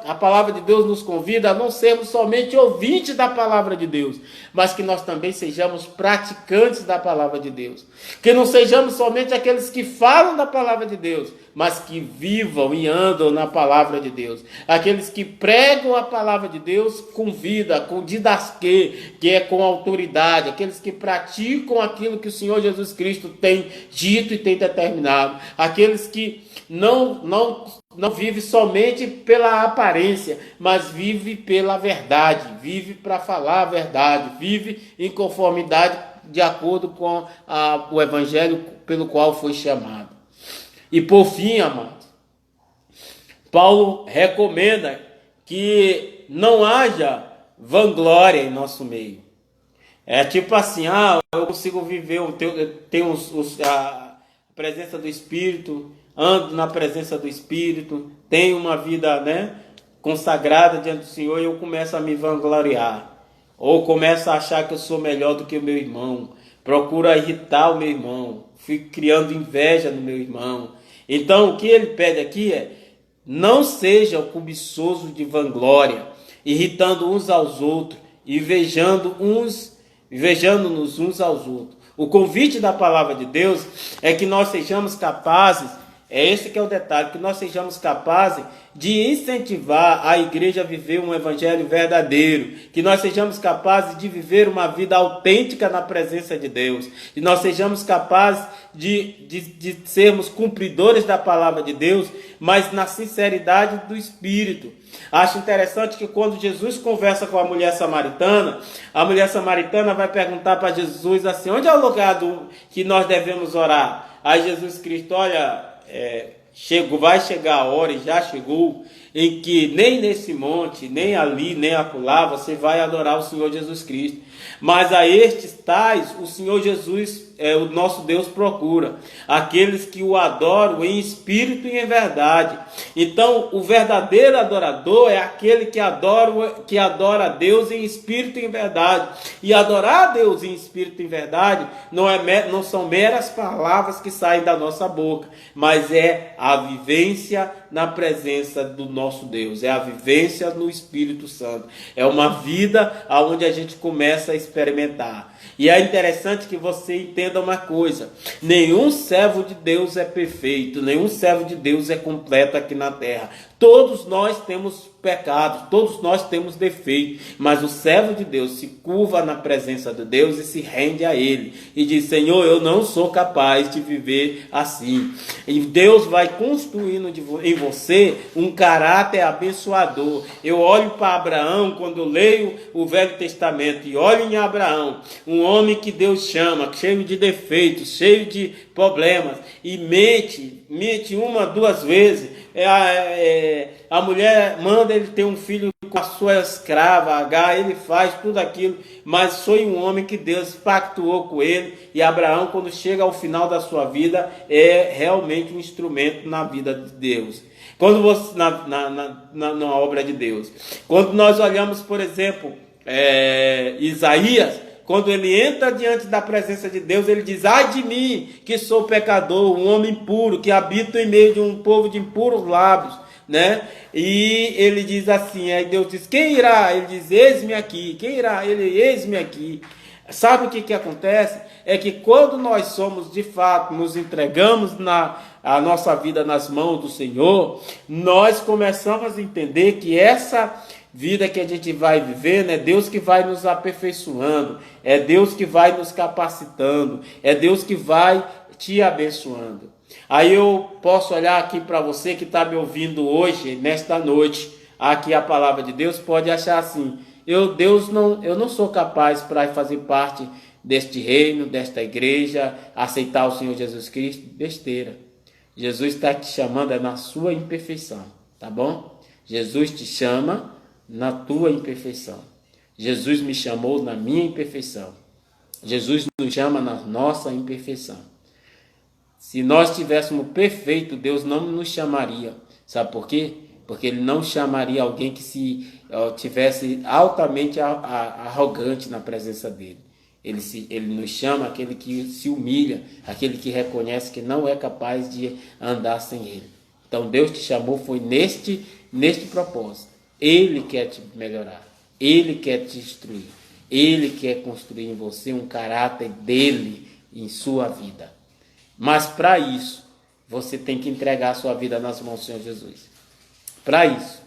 a palavra de Deus nos convida a não sermos somente ouvintes da palavra de Deus, mas que nós também sejamos praticantes da palavra de Deus. Que não sejamos somente aqueles que falam da palavra de Deus, mas que vivam e andam na palavra de Deus. Aqueles que pregam a palavra de Deus com vida, com didasquê, que é com autoridade. Aqueles que praticam aquilo que o Senhor Jesus Cristo tem dito e tem determinado. Aqueles que não vive somente pela aparência, mas vive pela verdade, vive para falar a verdade, vive em conformidade de acordo com o evangelho pelo qual foi chamado. E por fim, amados, Paulo recomenda que não haja vanglória em nosso meio. É tipo assim, eu consigo viver, eu tenho a presença do Espírito, ando na presença do Espírito, tenho uma vida, né, consagrada diante do Senhor, e eu começo a me vangloriar. Ou começo a achar que eu sou melhor do que o meu irmão. Procuro irritar o meu irmão. Fico criando inveja no meu irmão. Então o que ele pede aqui é: não seja o cobiçoso de vanglória, irritando uns aos outros, invejando-nos uns aos outros. O convite da palavra de Deus é que nós sejamos capazes, é esse que é o detalhe, que nós sejamos capazes de incentivar a igreja a viver um evangelho verdadeiro, que nós sejamos capazes de viver uma vida autêntica na presença de Deus, que nós sejamos capazes de sermos cumpridores da palavra de Deus, mas na sinceridade do Espírito. Acho interessante que quando Jesus conversa com a mulher samaritana vai perguntar para Jesus assim: onde é o lugar que nós devemos orar? Aí Jesus Cristo: olha, vai chegar a hora, e já chegou, em que nem nesse monte, nem ali, nem acolá, você vai adorar o Senhor Jesus Cristo. Mas a estes tais, o Senhor Jesus, o nosso Deus, procura aqueles que o adoram em espírito e em verdade. Então, o verdadeiro adorador é aquele que adora a Deus em espírito e em verdade. E adorar a Deus em espírito e em verdade não são meras palavras que saem da nossa boca, mas é a vivência na presença do nosso Deus, é a vivência no Espírito Santo, é uma vida onde a gente começa a experimentar. E é interessante que você entenda uma coisa: nenhum servo de Deus é perfeito, nenhum servo de Deus é completo aqui na terra. Todos nós temos pecados, todos nós temos defeitos, mas o servo de Deus se curva na presença de Deus e se rende a Ele e diz: Senhor, eu não sou capaz de viver assim. E Deus vai construindo em você um caráter abençoador. Eu olho para Abraão, quando eu leio o Velho Testamento, e olho em Abraão, um homem que Deus chama, cheio de defeitos, cheio de problemas, e mente uma, duas vezes. A mulher manda ele ter um filho com a sua escrava Agar, ele faz tudo aquilo, mas foi um homem que Deus pactuou com ele. E Abraão, quando chega ao final da sua vida, é realmente um instrumento na vida de Deus, quando você na obra de Deus. Quando nós olhamos, por exemplo, Isaías, quando ele entra diante da presença de Deus, ele diz: ai de mim, que sou pecador, um homem impuro, que habito em meio de um povo de impuros lábios, né? E ele diz assim, aí Deus diz: quem irá? Ele diz: eis-me aqui. Quem irá? Ele: eis-me aqui. Sabe o que acontece? É que quando nós somos, de fato, nos entregamos a nossa vida nas mãos do Senhor, nós começamos a entender que essa vida que a gente vai viver, é Deus que vai nos aperfeiçoando, é Deus que vai nos capacitando, é Deus que vai te abençoando. Aí eu posso olhar aqui para você que está me ouvindo hoje, nesta noite, aqui a palavra de Deus, pode achar assim: eu não sou capaz para fazer parte deste reino, desta igreja, aceitar o Senhor Jesus Cristo. Besteira. Jesus está te chamando na sua imperfeição, tá bom? Jesus te chama na tua imperfeição. Jesus me chamou na minha imperfeição. Jesus nos chama na nossa imperfeição. Se nós tivéssemos perfeito, Deus não nos chamaria. Sabe por quê? Porque Ele não chamaria alguém que tivesse altamente arrogante na presença dEle. Ele nos chama aquele que se humilha, aquele que reconhece que não é capaz de andar sem Ele. Então Deus te chamou foi neste propósito. Ele quer te melhorar, Ele quer te instruir, Ele quer construir em você um caráter dele em sua vida. Mas para isso, você tem que entregar a sua vida nas mãos do Senhor Jesus. Para isso.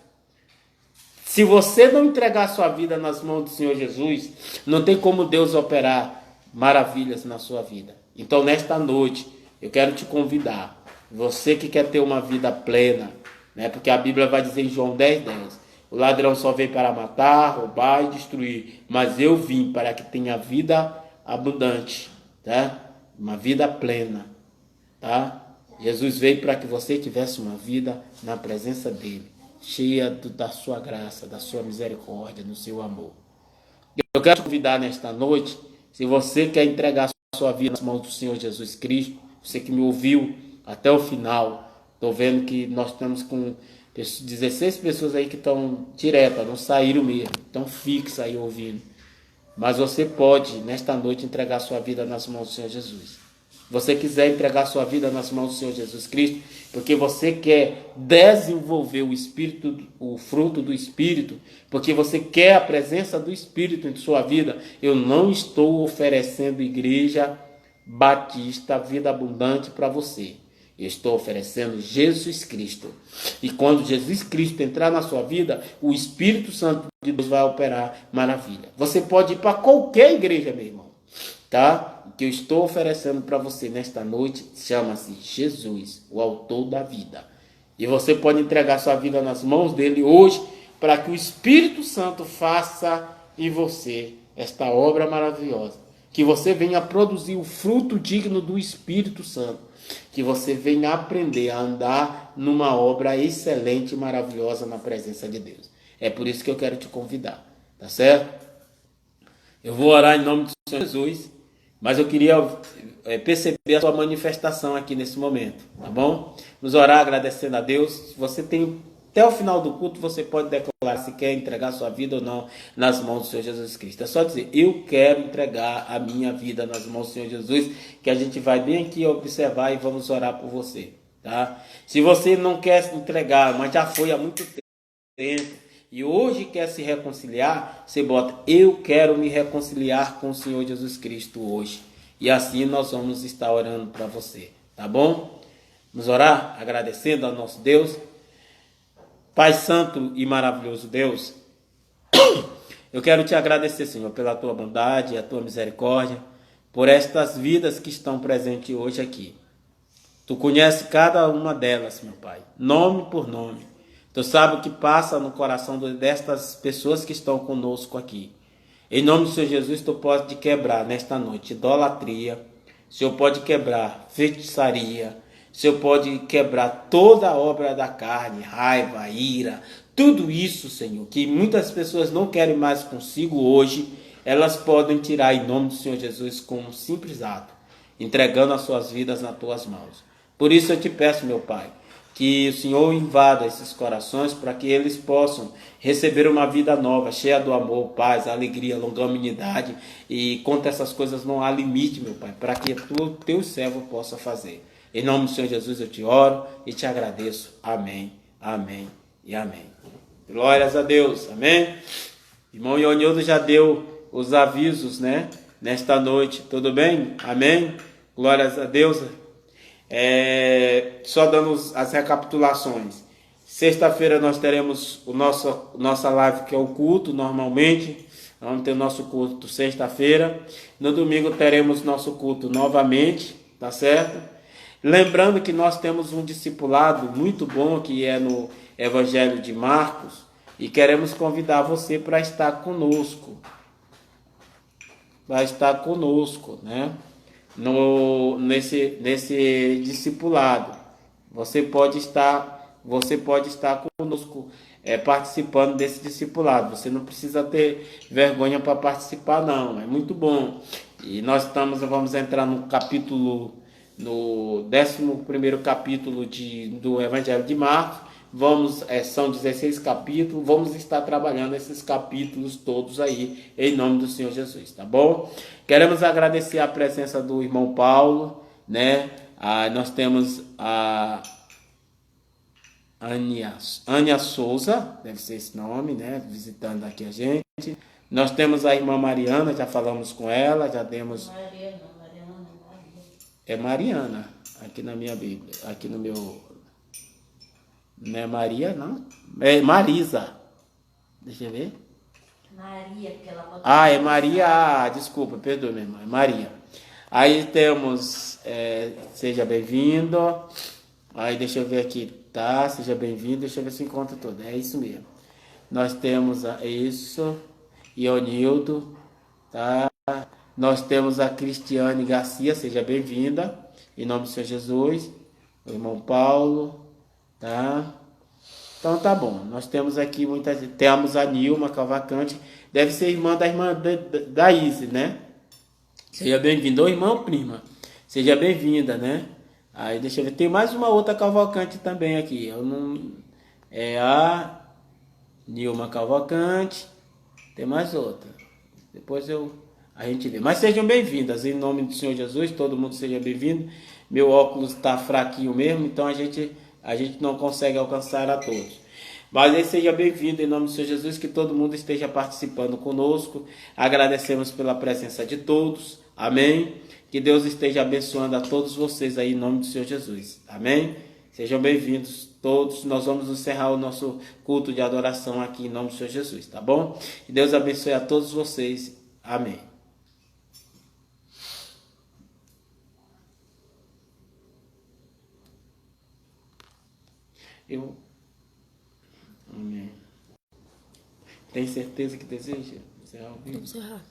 Se você não entregar a sua vida nas mãos do Senhor Jesus, não tem como Deus operar maravilhas na sua vida. Então, nesta noite, eu quero te convidar, você que quer ter uma vida plena, né? Porque a Bíblia vai dizer em João 10:10, o ladrão só veio para matar, roubar e destruir, mas eu vim para que tenha vida abundante, tá? Uma vida plena, tá? Jesus veio para que você tivesse uma vida na presença dele. cheia da sua graça, da sua misericórdia, do seu amor. Eu quero te convidar nesta noite, se você quer entregar a sua vida nas mãos do Senhor Jesus Cristo, você que me ouviu até o final, estou vendo que nós estamos com 16 pessoas aí que estão diretas, não saíram mesmo, estão fixas aí ouvindo. Mas você pode, nesta noite, entregar a sua vida nas mãos do Senhor Jesus. Você quiser entregar a sua vida nas mãos do Senhor Jesus Cristo, porque você quer desenvolver o Espírito, o fruto do Espírito, porque você quer a presença do Espírito em sua vida, eu não estou oferecendo igreja batista, vida abundante para você. Eu estou oferecendo Jesus Cristo. E quando Jesus Cristo entrar na sua vida, o Espírito Santo de Deus vai operar maravilha. Você pode ir para qualquer igreja, meu irmão, tá? O que eu estou oferecendo para você nesta noite chama-se Jesus, o autor da vida. E você pode entregar sua vida nas mãos dele hoje, para que o Espírito Santo faça em você esta obra maravilhosa. Que você venha produzir o fruto digno do Espírito Santo. Que você venha aprender a andar numa obra excelente e maravilhosa na presença de Deus. É por isso que eu quero te convidar, tá certo? Eu vou orar em nome do Senhor Jesus, mas eu queria perceber a sua manifestação aqui nesse momento, tá bom? Vamos orar agradecendo a Deus. Se você tem até o final do culto, você pode declarar se quer entregar sua vida ou não nas mãos do Senhor Jesus Cristo. É só dizer, eu quero entregar a minha vida nas mãos do Senhor Jesus, que a gente vai bem aqui observar e vamos orar por você, tá? Se você não quer entregar, mas já foi há muito tempo, e hoje quer se reconciliar, você bota, eu quero me reconciliar com o Senhor Jesus Cristo hoje. E assim nós vamos estar orando para você, tá bom? Vamos orar agradecendo ao nosso Deus. Pai santo e maravilhoso Deus, eu quero te agradecer, Senhor, pela tua bondade e a tua misericórdia, por estas vidas que estão presentes hoje aqui. Tu conheces cada uma delas, meu Pai, nome por nome. Tu sabe o que passa no coração destas pessoas que estão conosco aqui. Em nome do Senhor Jesus, tu pode quebrar nesta noite idolatria, o Senhor pode quebrar feitiçaria, o Senhor pode quebrar toda a obra da carne, raiva, ira, tudo isso, Senhor, que muitas pessoas não querem mais consigo hoje, elas podem tirar em nome do Senhor Jesus com um simples ato, entregando as suas vidas nas tuas mãos. Por isso eu te peço, meu Pai, que o Senhor invada esses corações para que eles possam receber uma vida nova, cheia do amor, paz, alegria, longanimidade, e contra essas coisas não há limite, meu Pai, para que o teu servo possa fazer. Em nome do Senhor Jesus eu te oro e te agradeço. Amém, amém e amém. Glórias a Deus, amém. Irmão Ionildo já deu os avisos, né? Nesta noite, tudo bem? Amém? Glórias a Deus. Só dando as recapitulações. Sexta-feira nós teremos nossa live, que é o culto, normalmente. Vamos ter o nosso culto sexta-feira. No domingo teremos nosso culto novamente, tá certo? Lembrando que nós temos um discipulado muito bom, que é no Evangelho de Marcos, e queremos convidar você para estar conosco. Vai estar conosco, né? Nesse discipulado. Você pode estar conosco participando desse discipulado. Você não precisa ter vergonha para participar, não. É muito bom. E vamos entrar no 11º capítulo do Evangelho de Marcos. São 16 capítulos, vamos estar trabalhando esses capítulos todos aí, em nome do Senhor Jesus, tá bom? Queremos agradecer a presença do irmão Paulo, né? Nós temos a Ania Souza, deve ser esse nome, né? Visitando aqui a gente. Nós temos a irmã Mariana, já falamos com ela, já demos... Mariana. É Mariana, aqui na minha Bíblia, aqui no meu... Não é Maria, não? É Marisa. Deixa eu ver. Maria, porque ela pode... É Maria. Desculpa, perdoe, minha irmã. É Maria. Aí temos... seja bem-vindo. Aí deixa eu ver aqui. Tá, seja bem-vindo. Deixa eu ver se encontra tudo. É isso mesmo. Nós temos isso. Ionildo. Tá? Nós temos a Cristiane Garcia. Seja bem-vinda. Em nome do Senhor Jesus. O irmão Paulo. Tá? Então tá bom. Nós temos aqui muitas. Temos a Nilma Cavalcante. Deve ser irmã da Izzy, né? Seja bem-vinda. Ô irmã ou prima? Seja bem-vinda, né? Aí deixa eu ver. Tem mais uma outra Cavalcante também aqui. Eu não. É a Nilma Cavalcante. Tem mais outra. Depois a gente vê. Mas sejam bem-vindas. Em nome do Senhor Jesus, todo mundo seja bem-vindo. Meu óculos está fraquinho mesmo, então a gente não consegue alcançar a todos. Mas aí seja bem-vindo em nome do Senhor Jesus, que todo mundo esteja participando conosco. Agradecemos pela presença de todos. Amém. Que Deus esteja abençoando a todos vocês aí em nome do Senhor Jesus. Amém. Sejam bem-vindos todos. Nós vamos encerrar o nosso culto de adoração aqui em nome do Senhor Jesus, tá bom? Que Deus abençoe a todos vocês. Amém. Amém. Tem certeza que deseja encerrar o vídeo? Vamos encerrar.